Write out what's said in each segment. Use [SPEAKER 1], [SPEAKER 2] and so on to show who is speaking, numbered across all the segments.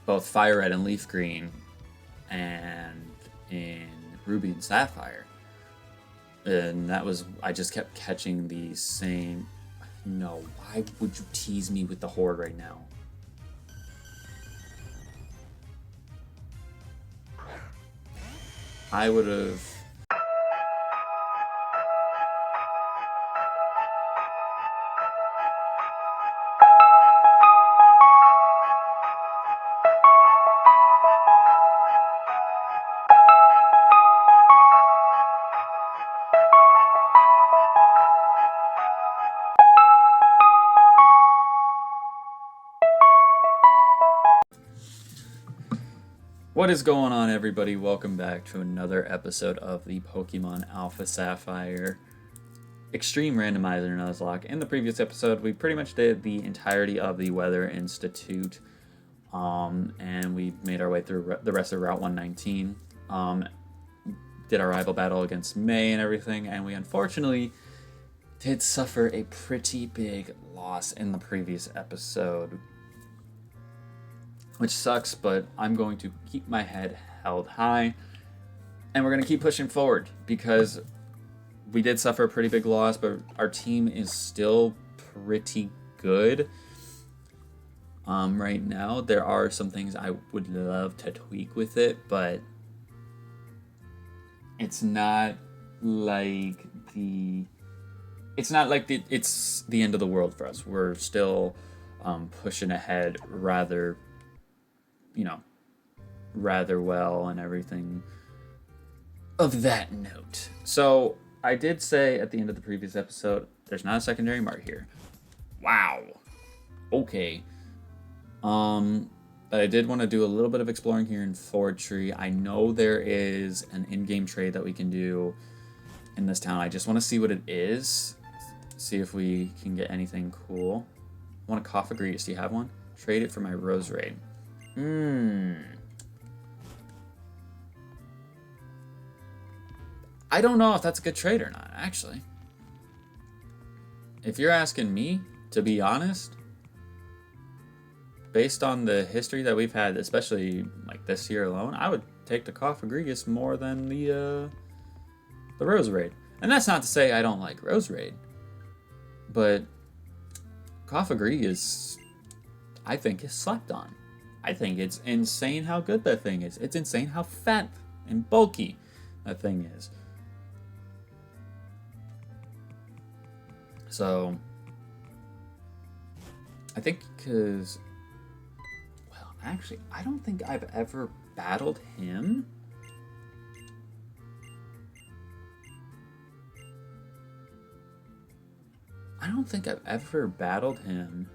[SPEAKER 1] both Fire Red and Leaf Green, and in Ruby and Sapphire. And that was, I just kept catching the same. No, why would you tease me with the Horde right now? I would have. What is going on, everybody? Welcome back to another episode of the Pokemon Alpha Sapphire Extreme Randomizer Nuzlocke. In the previous episode, we pretty much did the entirety of the Weather Institute, and we made our way through the rest of Route 119. Did our rival battle against May and everything, and we unfortunately did suffer a pretty big loss in the previous episode, which sucks, but I'm going to keep my head held high, and we're going to keep pushing forward because we did suffer a pretty big loss, but our team is still pretty good. Right now, there are some things I would love to tweak with it, but it's not like it's the end of the world for us. We're still pushing ahead rather well and everything of that note. So I did say at the end of the previous episode, there's not a secondary mart here. Wow. Okay. But I did want to do a little bit of exploring here in Fortree. I know there is an in-game trade that we can do in this town. I just want to see what it is. See if we can get anything cool. I want a Coffagretus. Do you have one? Trade it for my Rose Raid. I don't know if that's a good trade or not, actually. If you're asking me, to be honest, based on the history that we've had, especially like this year alone, I would take the Coffagretus more than the Rose Raid. And that's not to say I don't like Rose Raid, but Coffagretus, I think, is slept on. I think it's insane how good that thing is. It's insane how fat and bulky that thing is. So, I think because, well, actually, I don't think I've ever battled him. I don't think I've ever battled him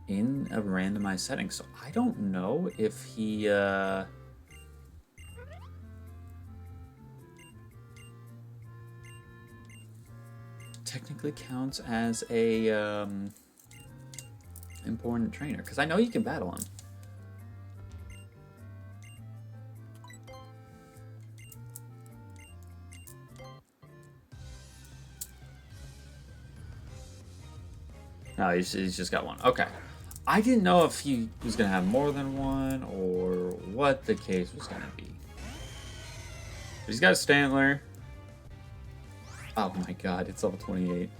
[SPEAKER 1] in a randomized setting, so I don't know if he technically counts as a important trainer, because I know you can battle him. No, he's just got one. Okay. I didn't know if he was going to have more than one or what the case was going to be. But he's got a Stantler. Oh my god, it's level 28.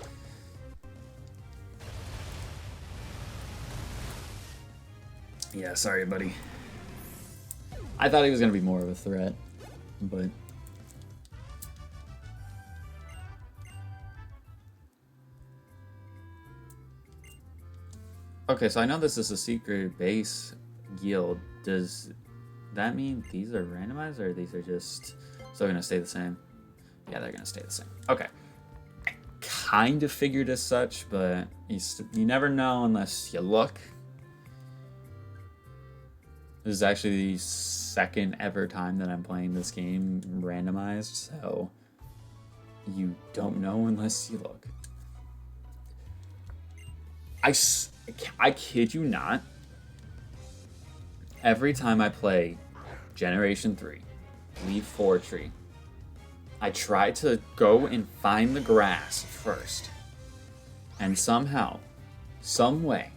[SPEAKER 1] Yeah, sorry, buddy. I thought he was going to be more of a threat, but... Okay, so I know this is a secret base guild. Does that mean these are randomized, or these are just still going to stay the same? Yeah, they're going to stay the same. Okay. I kind of figured as such, but you never know unless you look. This is actually the second ever time that I'm playing this game randomized, so you don't know unless you look. I kid you not, every time I play Generation 3, leave Fortree, I try to go and find the grass first. And somehow, some way,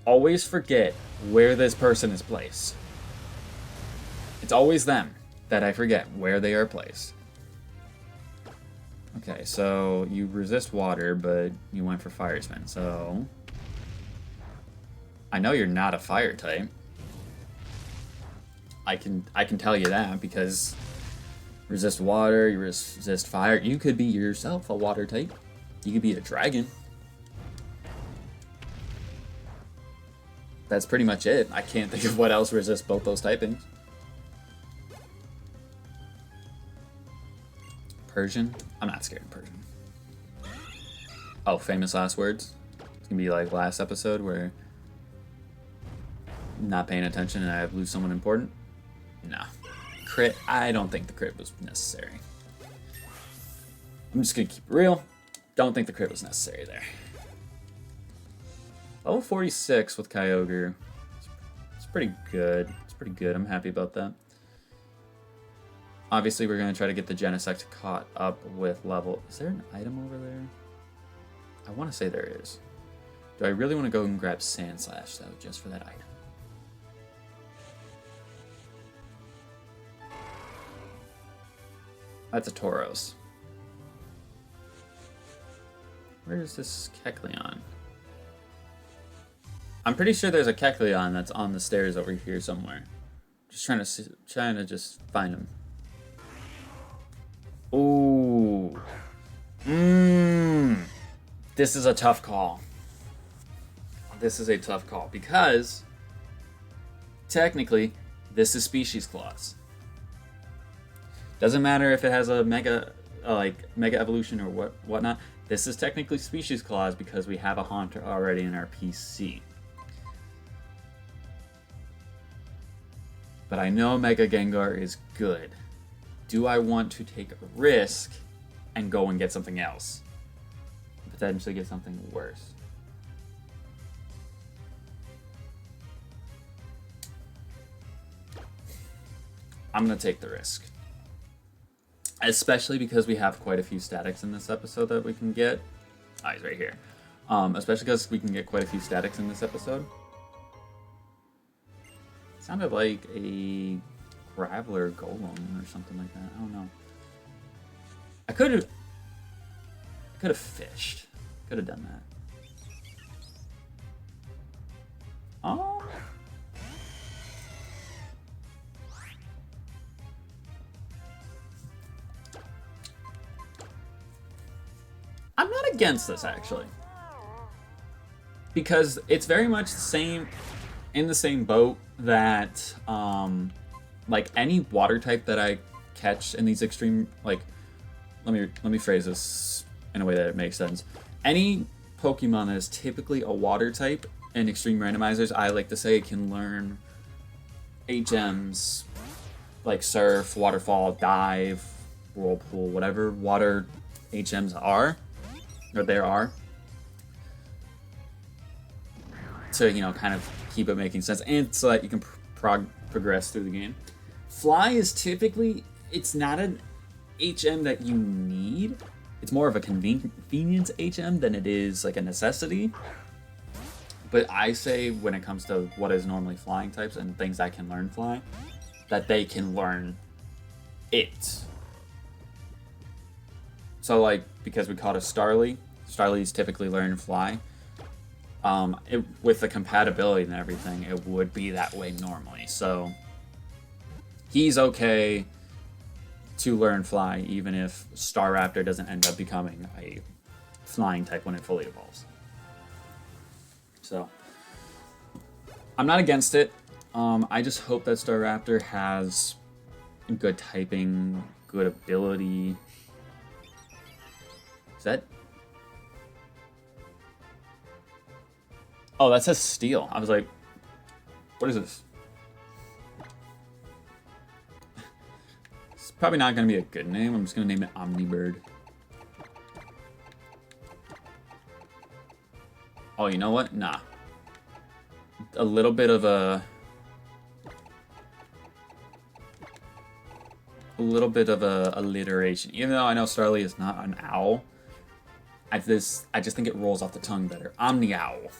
[SPEAKER 1] always forget where this person is placed. It's always them that I forget where they are placed. Okay, so you resist water, but you went for Firesman, so... I know you're not a fire type. I can tell you that because resist water, you resist fire. You could be yourself a water type. You could be a dragon. That's pretty much it. I can't think of what else resists both those typings. Persian? I'm not scared of Persian. Oh, famous last words? It's gonna be like last episode where I'm not paying attention and I lose someone important? Nah. Crit? I don't think the crit was necessary. I'm just gonna keep it real. Don't think the crit was necessary there. Level 46 with Kyogre. It's pretty good. It's pretty good. I'm happy about that. Obviously, we're going to try to get the Genesect caught up with level... Is there an item over there? I want to say there is. Do I really want to go and grab Sandslash, though, just for that item? That's a Tauros. Where is this Kecleon? I'm pretty sure there's a Kecleon that's on the stairs over here somewhere. Just trying to just find him. Ooh. This is a tough call. This is a tough call because technically this is Species Clause. Doesn't matter if it has a mega evolution or whatnot. This is technically Species Clause because we have a Haunter already in our PC. But I know Mega Gengar is good. Do I want to take a risk and go and get something else? Potentially get something worse. I'm going to take the risk. Especially because we have quite a few statics in this episode that we can get. Oh, he's right here. Especially because we can get quite a few statics in this episode. Sounded like a Graveler Golem or something like that. I don't know. I could have fished. Could have done that. Oh. I'm not against this actually. Because it's very much the same in the same boat that like any water type that I catch in these extreme, like, let me phrase this in a way that it makes sense. Any Pokemon that is typically a water type in extreme randomizers, I like to say can learn HMs like Surf, Waterfall, Dive, Whirlpool, whatever water HMs are, or there are, to, you know, kind of keep it making sense and so that you can progress through the game. Fly is typically, it's not an HM that you need. It's more of a convenience HM than it is like a necessity. But I say when it comes to what is normally flying types and things that can learn fly, that they can learn it. So like, because we caught a Starly, Starly's typically learn fly. With the compatibility and everything, it would be that way normally. So he's okay to learn fly, even if Staraptor doesn't end up becoming a flying type when it fully evolves. So I'm not against it. I just hope that Staraptor has good typing, good ability. Is that... Oh, that says Steel. I was like, what is this? It's probably not going to be a good name. I'm just going to name it Omnibird. Oh, you know what? Nah. A little bit of a... alliteration. Even though I know Starly is not an owl, I just think it rolls off the tongue better. Omni-Owl.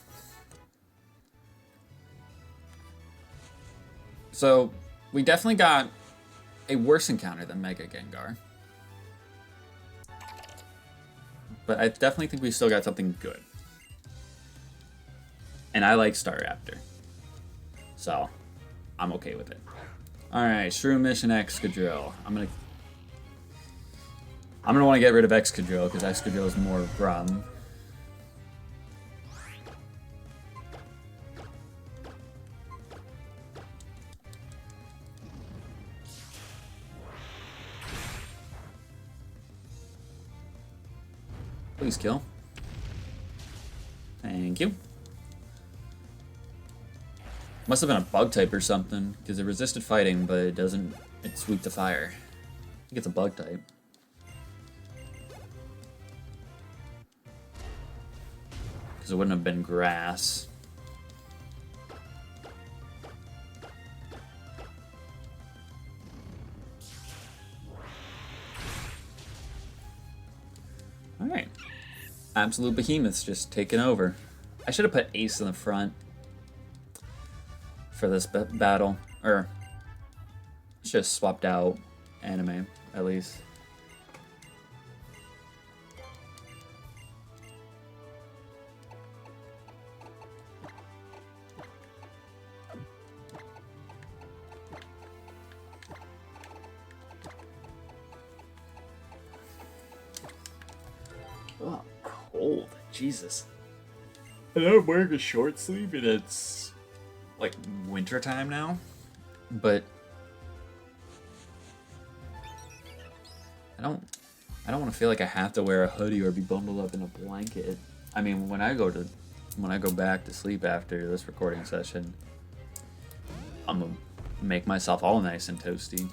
[SPEAKER 1] So, we definitely got a worse encounter than Mega Gengar. But I definitely think we still got something good. And I like Staraptor. So, I'm okay with it. Alright, Shroomish and Excadrill. I'm gonna want to get rid of Excadrill, because Excadrill is more Brum. Please kill. Thank you. Must have been a bug type or something, because it resisted fighting, but it doesn't. It's weak to fire. I think it's a bug type. Because it wouldn't have been grass. Alright. Absolute behemoths just taking over. I should have put Ace in the front for this battle. Or, just swapped out anime, at least. Oh, cold. Jesus. And I'm wearing a short sleeve and it's like winter time now. But I don't want to feel like I have to wear a hoodie or be bundled up in a blanket. I mean, when I go back to sleep after this recording session, I'm gonna make myself all nice and toasty.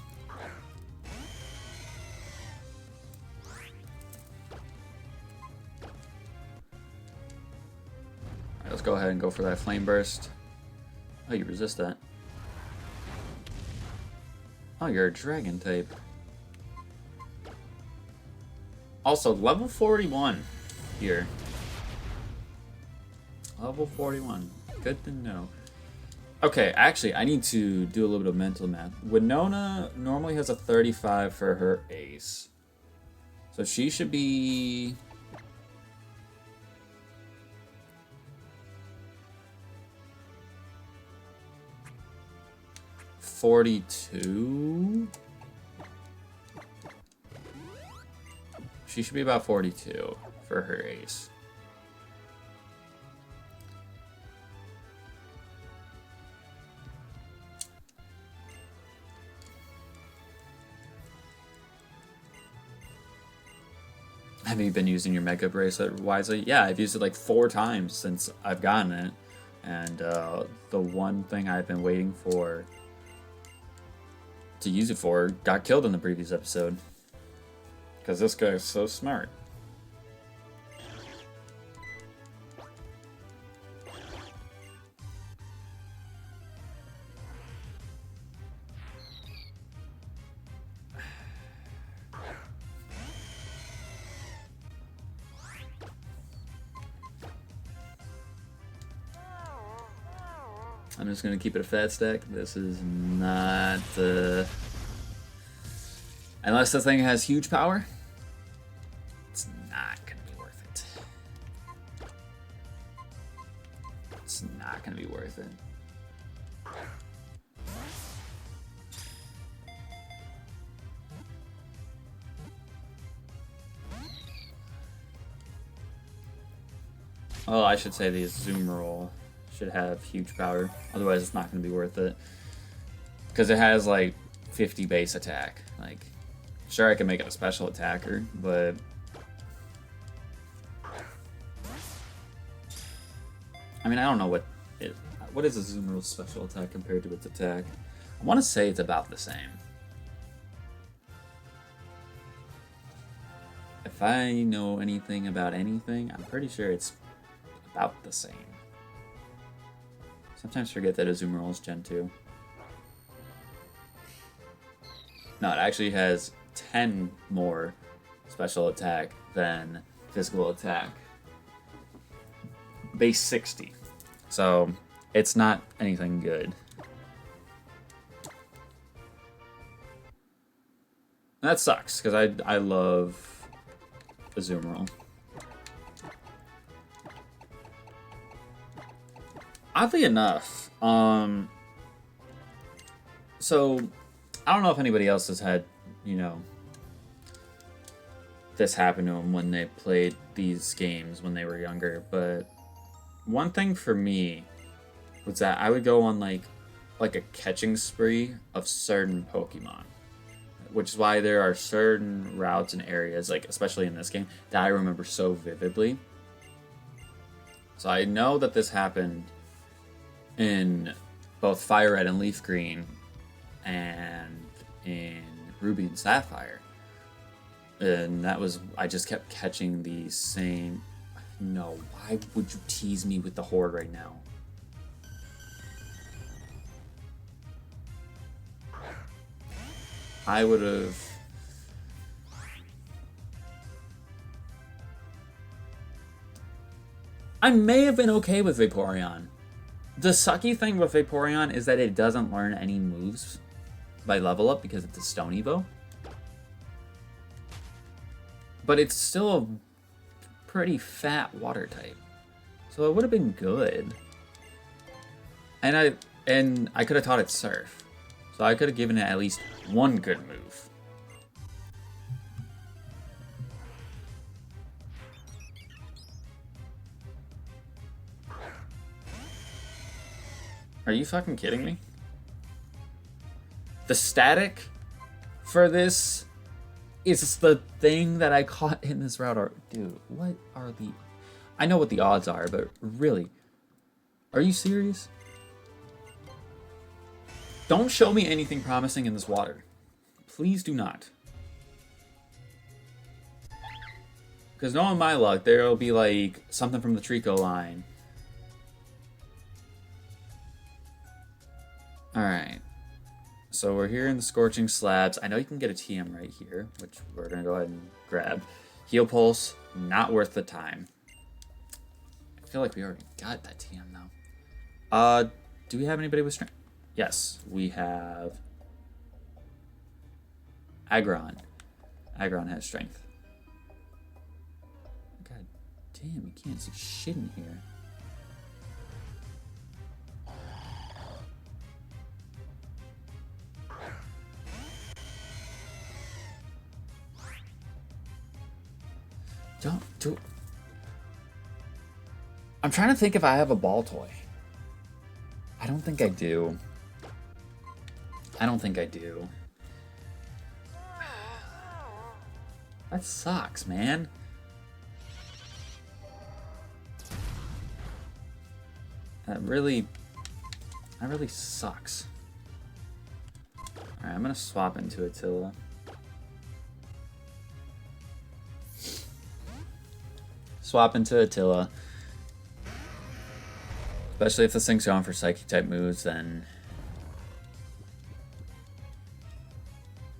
[SPEAKER 1] Alright, let's go ahead and go for that flame burst. Oh, you resist that. Oh, you're a dragon type. Also, level 41 here. Level 41. Good to know. Okay, actually, I need to do a little bit of mental math. Winona normally has a 35 for her ace. So she should be... $42? She should be about 42 for her ace. Have you been using your Mega Bracelet wisely? Yeah, I've used it like 4 times since I've gotten it. And the one thing I've been waiting for to use it for got killed in the previous episode. Because this guy is so smart. I'm just going to keep it a fat stack. This is not... Unless this thing has huge power, it's not going to be worth it. It's not going to be worth it. Well, I should say the Azumarill should have huge power. Otherwise, it's not going to be worth it. Because it has, like, 50 base attack. Like, sure, I can make it a special attacker, but... I mean, I don't know what is Azumarill's special attack compared to its attack. I want to say it's about the same. If I know anything about anything, I'm pretty sure it's about the same. Sometimes forget that Azumarill is Gen 2. No, it actually has 10 more special attack than physical attack. Base 60. So, it's not anything good. That sucks, because I love Azumarill. Oddly enough, so I don't know if anybody else has had, you know, this happen to them when they played these games when they were younger, but one thing for me was that I would go on like a catching spree of certain Pokemon, which is why there are certain routes and areas, like especially in this game, that I remember so vividly. So I know that this happened in both Fire Red and Leaf Green and in Ruby and Sapphire. And that was, I just kept catching the same... No, why would you tease me with the Horde right now? I would have... I may have been okay with Vaporeon. The sucky thing with Vaporeon is that it doesn't learn any moves by level up because it's a Stone Evo. But it's still a pretty fat water type. So it would have been good. And I could have taught it Surf. So I could have given it at least one good move. Are you fucking kidding me? The static for this is the thing that I caught in this route. Dude, what are the... I know what the odds are, but really? Are you serious? Don't show me anything promising in this water. Please do not. Because knowing my luck, there will be like something from the Trico line. Alright. So we're here in the Scorching Slabs. I know you can get a TM right here, which we're going to go ahead and grab. Heal Pulse, not worth the time. I feel like we already got that TM though. Do we have anybody with strength? Yes, we have Aggron. Aggron has strength. God damn, you can't see shit in here. Don't do... I'm trying to think if I have a ball toy. I don't think I do. I don't think I do. That sucks, man. That really sucks. Alright, I'm gonna swap into Attila. Swap into Attila. Especially if this thing's going for Psychic type moves, then...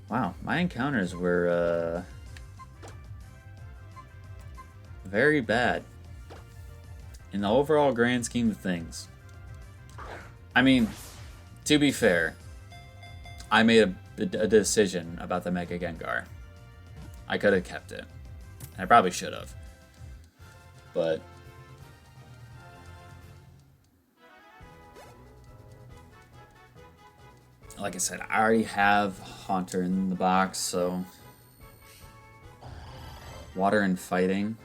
[SPEAKER 1] Wow, my encounters were, very bad. In the overall grand scheme of things. I mean, to be fair, I made a decision about the Mega Gengar. I could have kept it. I probably should have. But... like I said, I already have Haunter in the box, so... Water and Fighting.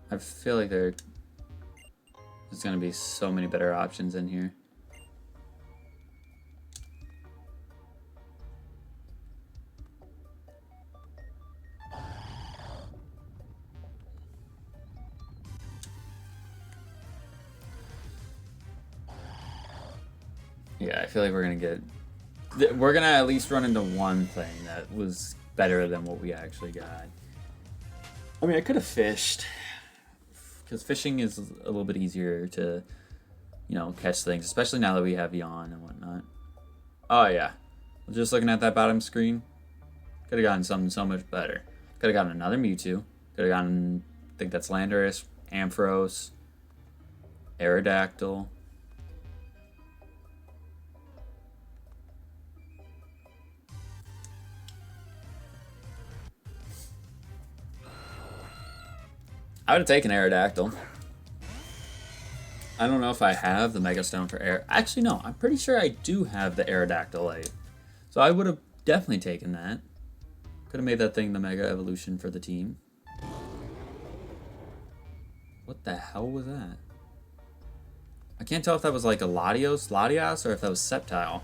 [SPEAKER 1] I feel like there's going to be so many better options in here. Yeah, I feel like we're going to get... We're going to at least run into one thing that was better than what we actually got. I mean, I could have fished. Because fishing is a little bit easier to, catch things. Especially now that we have Yawn and whatnot. Oh, yeah. Just looking at that bottom screen. Could have gotten something so much better. Could have gotten another Mewtwo. Could have gotten, I think that's Landorus, Ampharos, Aerodactyl. I would have taken Aerodactyl. I don't know if I have the Mega Stone for Air. Actually, no. I'm pretty sure I do have the Aerodactylite. So I would have definitely taken that. Could have made that thing the Mega Evolution for the team. What the hell was that? I can't tell if that was like a Latios, or if that was Sceptile.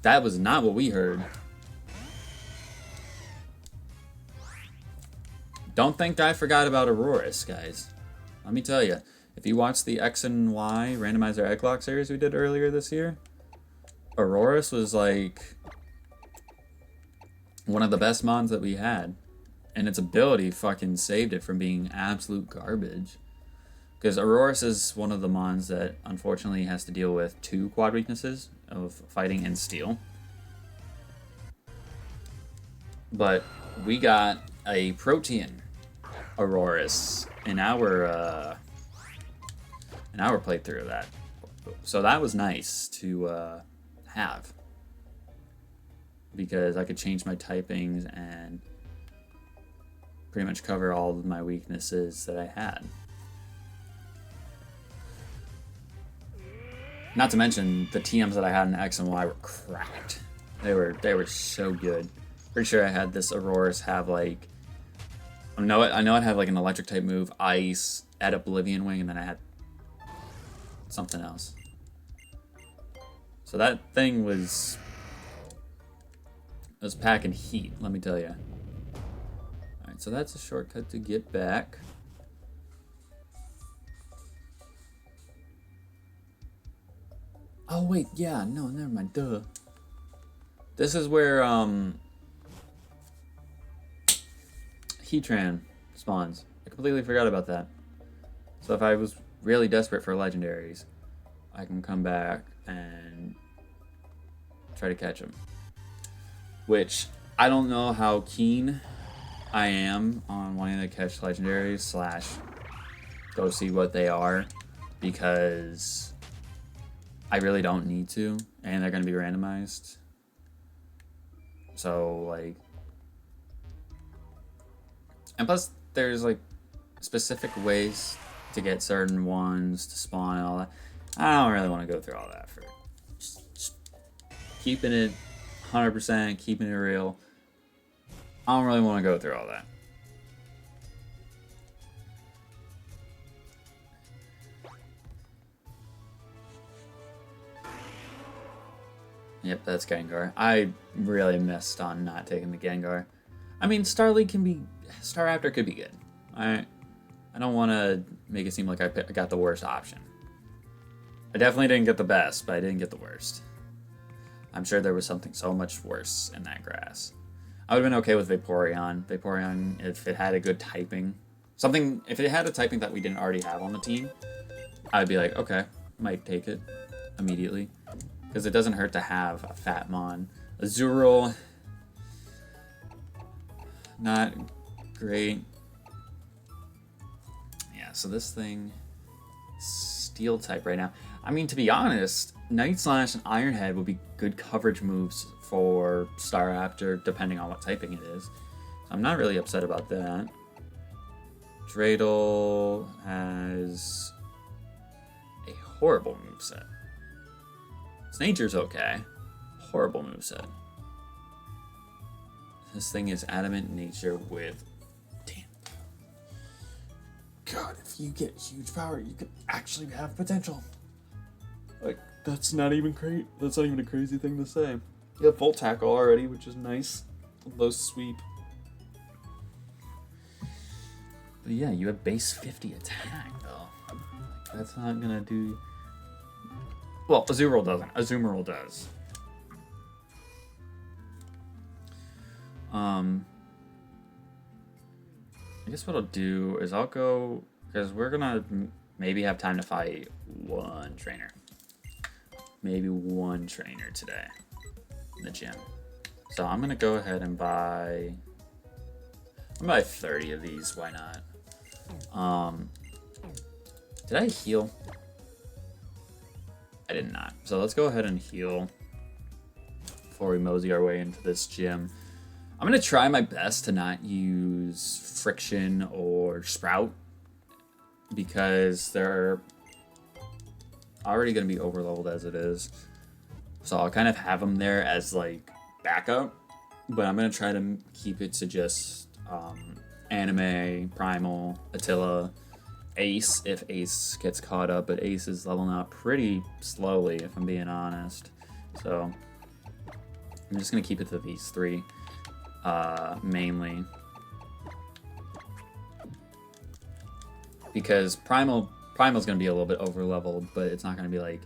[SPEAKER 1] That was not what we heard. Don't think I forgot about ORAS, guys. Let me tell you, if you watch the X and Y Randomizer Egglock series we did earlier this year, ORAS was like one of the best mons that we had. And its ability fucking saved it from being absolute garbage. Because ORAS is one of the mons that unfortunately has to deal with 2 quad weaknesses of fighting and steel. But we got a Protean ORAS in our playthrough of that. So that was nice to have. Because I could change my typings and pretty much cover all of my weaknesses that I had. Not to mention the TMs that I had in X and Y were cracked. They were so good. Pretty sure I had this ORAS have like I know it had like an electric type move, ice, add Oblivion Wing, and then I had something else. So that thing was packing heat, let me tell you. Alright, so that's a shortcut to get back. Oh wait, yeah, no, never mind, duh. This is where Heatran spawns. I completely forgot about that. So if I was really desperate for legendaries, I can come back and try to catch him. Which, I don't know how keen I am on wanting to catch legendaries / go see what they are, because I really don't need to, and they're going to be randomized. So, like, and plus there's like specific ways to get certain ones to spawn and all that. I don't really want to go through all that for just keeping it 100%, keeping it real. I don't really want to go through all that. Yep, that's Gengar. I really missed on not taking the Gengar. I mean, Staraptor could be good. I don't want to make it seem like I got the worst option. I definitely didn't get the best, but I didn't get the worst. I'm sure there was something so much worse in that grass. I would have been okay with Vaporeon. Vaporeon, if it had a good typing. If it had a typing that we didn't already have on the team, I'd be like, okay, might take it immediately. Because it doesn't hurt to have a Fatmon. Azurill, not great. Yeah, so this thing, Steel type right now. I mean, to be honest, Night Slash and Iron Head would be good coverage moves for Staraptor, depending on what typing it is. So I'm not really upset about that. Dreidel has a horrible moveset. Nature's okay. Horrible moveset. This thing is Adamant Nature with... Damn. God, if you get huge power, you could actually have potential. Like, that's not even great. That's not even a crazy thing to say. You have full tackle already, which is nice. Low sweep. But yeah, you have base 50 attack, though. Like, that's not gonna do... Well, Azurill doesn't. Azumarill does. I guess what I'll do is I'll go, because we're gonna maybe have time to fight one trainer. Maybe one trainer today in the gym. So I'm gonna go ahead and buy 30 of these, why not? Did I heal? I did not. So let's go ahead and heal before we mosey our way into this gym. I'm gonna try my best to not use Friction or Sprout because they're already gonna be overleveled as it is. So I'll kind of have them there as like backup, but I'm gonna try to keep it to just Anime, Primal, Attila, Ace if Ace gets caught up, but Ace is leveling up pretty slowly if I'm being honest. So I'm just gonna keep it to these three mainly. Because Primal's gonna be a little bit over leveled, but it's not gonna be like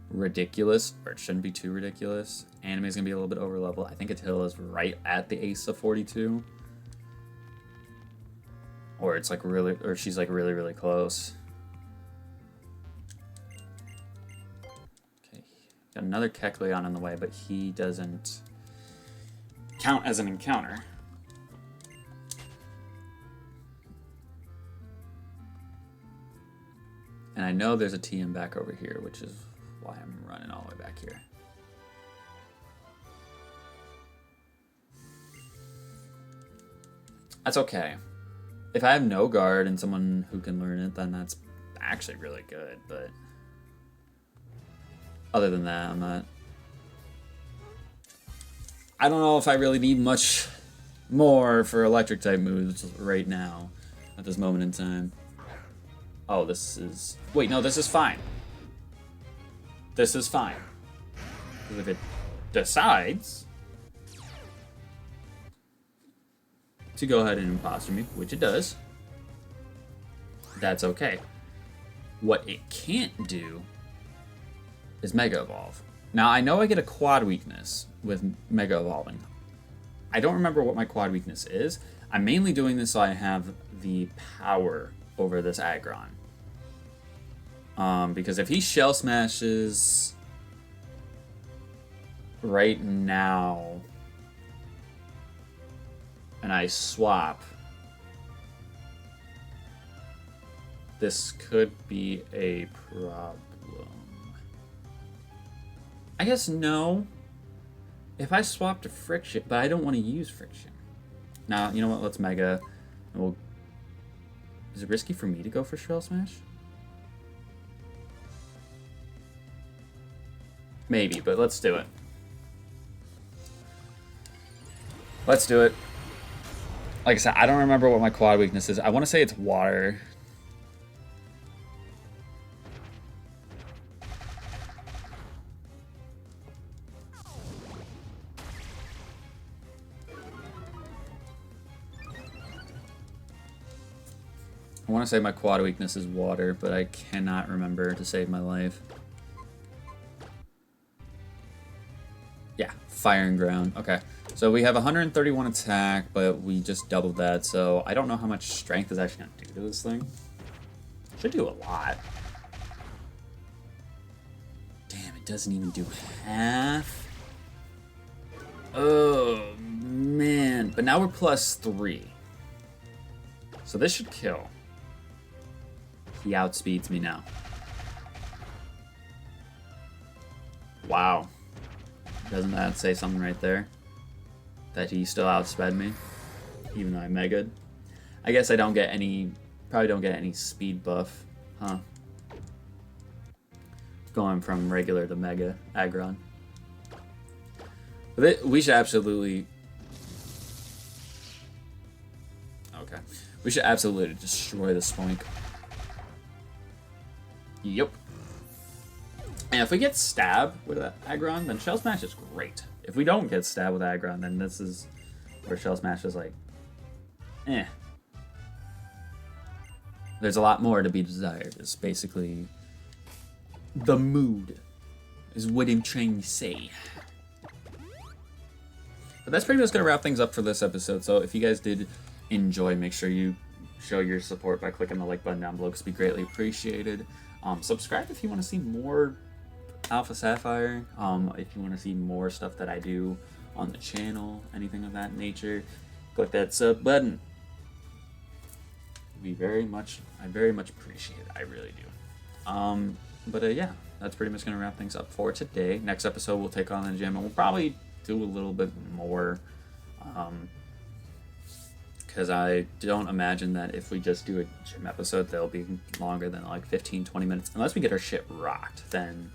[SPEAKER 1] ridiculous, or it shouldn't be too ridiculous. Anime's gonna be a little bit over leveled. I think Attila's right at the Ace of 42. Or it's like really, or she's like really, really close. Okay, got another Kecleon on the way, but he doesn't count as an encounter. And I know there's a TM back over here, which is why I'm running all the way back here. That's okay. If I have no guard and someone who can learn it, then that's actually really good, but other than that, I don't know if I really need much more for electric type moves right now at this moment in time. Oh, this is... Wait, no, this is fine. This is fine. Because if it decides to go ahead and imposter me, which it does, that's okay. What it can't do is Mega Evolve. Now, I know I get a quad weakness with Mega Evolving. I don't remember what my quad weakness is. I'm mainly doing this so I have the power over this Aggron. Because if he Shell Smashes right now and I swap, this could be a problem. I guess no. If I swap to Friction, but I don't want to use Friction. Now, you know what? Let's Mega. And we'll... Is it risky for me to go for Shell Smash? Maybe, but let's do it. Let's do it. Like I said, I don't remember what my quad weakness is. I want to say it's water. I want to say my quad weakness is water, but I cannot remember to save my life. Yeah, Fire and Ground. Okay, so we have 131 attack, but we just doubled that, so I don't know how much strength is actually going to do to this thing. Should do a lot. Damn, it doesn't even do half. Oh, man. But now we're +3. So this should kill. He outspeeds me now. Wow. Doesn't that say something right there? That he still outsped me? Even though I Mega'd? I guess I don't get any... Probably don't get any speed buff. Huh. Going from regular to Mega Aggron. But we should absolutely... Okay. We should absolutely destroy the Spoink. Yep. And if we get Stab with Aggron, then Shell Smash is great. If we don't get Stab with Aggron, then this is where Shell Smash is like, eh. There's a lot more to be desired. It's basically the mood, is what I'm trying to say. But that's pretty much going to wrap things up for this episode. So if you guys did enjoy, make sure you show your support by clicking the like button down below, because it'd be greatly appreciated. Subscribe if you want to see more Alpha Sapphire. If you want to see more stuff that I do on the channel, anything of that nature, click that sub button. I very much appreciate it. I really do. But yeah, that's pretty much gonna wrap things up for today. Next episode we'll take on the gym, and we'll probably do a little bit more, because I don't imagine that if we just do a gym episode, they'll be longer than like 15-20 minutes, unless we get our shit rocked. Then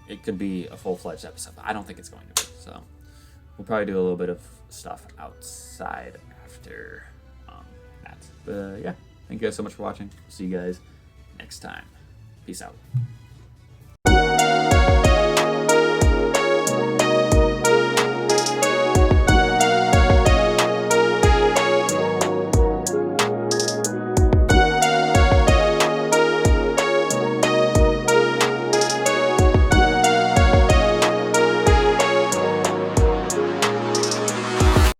[SPEAKER 1] it could be a full-fledged episode, but I don't think it's going to be. So we'll probably do a little bit of stuff outside after that. But yeah, thank you guys so much for watching. See you guys next time. Peace out.